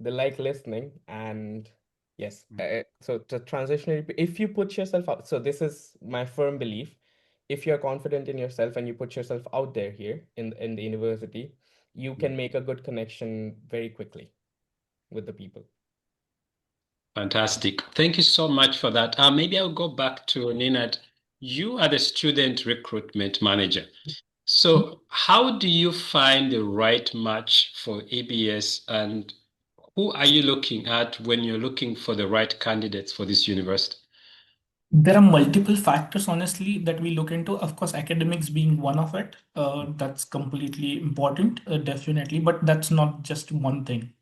they like listening, and yes. So the transitionary, if you put yourself out, so this is my firm belief. If you're confident in yourself and you put yourself out there here in the university, you can make a good connection very quickly with the people. Fantastic. Thank you so much for that. Maybe I'll go back to Ninad. You are the student recruitment manager. So, how do you find the right match for ABS, and who are you looking at when you're looking for the right candidates for this university? There are multiple factors, honestly, that we look into. Of course, academics being one of it. That's completely important, definitely. But that's not just one thing.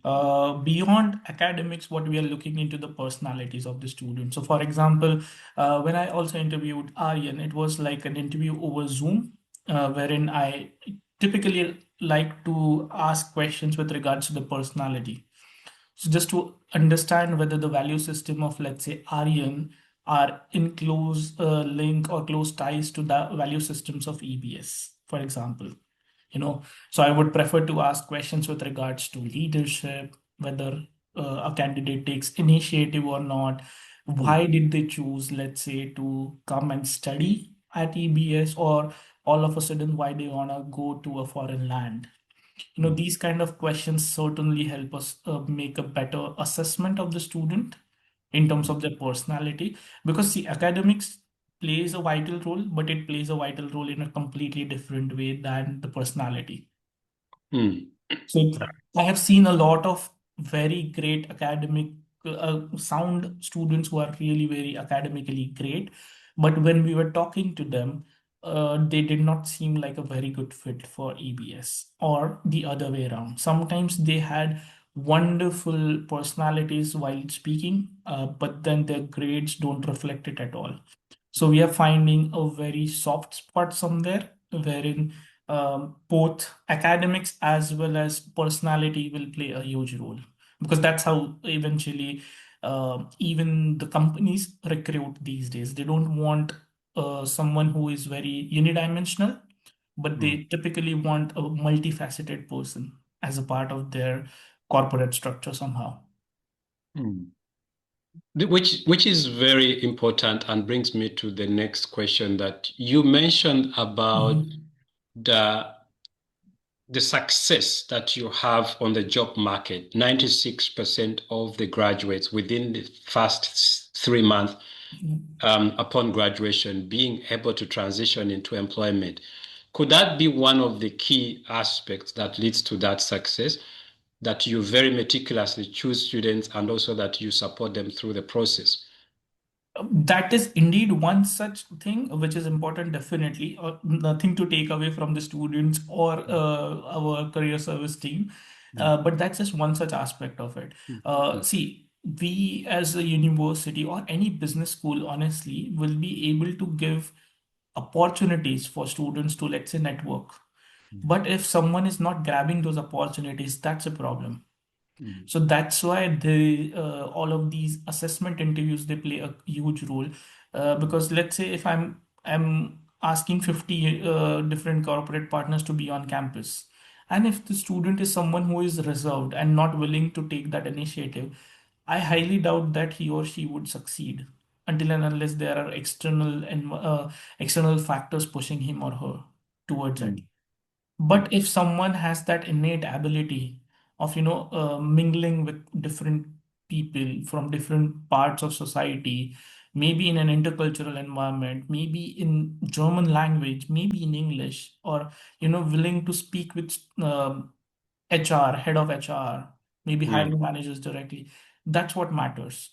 Beyond academics, what we are looking into the personalities of the students. So, for example, when I also interviewed Aryan, it was like an interview over Zoom, wherein I typically like to ask questions with regards to the personality. So just to understand whether the value system of, let's say, Aryan are in close link or close ties to the value systems of EBS, for example. So I would prefer to ask questions with regards to leadership, whether a candidate takes initiative or not. Why did they choose, let's say, to come and study at EBS, or all of a sudden why they want to go to a foreign land? These kind of questions certainly help us make a better assessment of the student in terms of their personality, because see, academics plays a vital role, but it plays a vital role in a completely different way than the personality. Mm. So I have seen a lot of very great academic sound students who are really very academically great, but when we were talking to them, they did not seem like a very good fit for EBS, or the other way around. Sometimes they had wonderful personalities while speaking, but then their grades don't reflect it at all. So we are finding a very soft spot somewhere wherein both academics as well as personality will play a huge role, because that's how eventually even the companies recruit these days. They don't want someone who is very unidimensional, but they typically want a multifaceted person as a part of their corporate structure somehow. Mm. Which is very important and brings me to the next question that you mentioned about Mhm. the the success that you have on the job market. 96% of the graduates within the first 3 months upon graduation being able to transition into employment. Could that be one of the key aspects that leads to that success? That you very meticulously choose students and also that you support them through the process? That is indeed one such thing which is important, definitely. Nothing to take away from the students or our career service team, but that's just one such aspect of it. See, we as a university or any business school, honestly, will be able to give opportunities for students to, let's say, network. But if someone is not grabbing those opportunities, that's a problem. So that's why all of these assessment interviews, they play a huge role, because let's say if I'm asking 50 different corporate partners to be on campus, and if the student is someone who is reserved and not willing to take that initiative, I highly doubt that he or she would succeed until and unless there are external factors pushing him or her towards it. But if someone has that innate ability of, mingling with different people from different parts of society, maybe in an intercultural environment, maybe in German language, maybe in English, or, willing to speak with HR, head of HR, maybe hiring managers directly, that's what matters.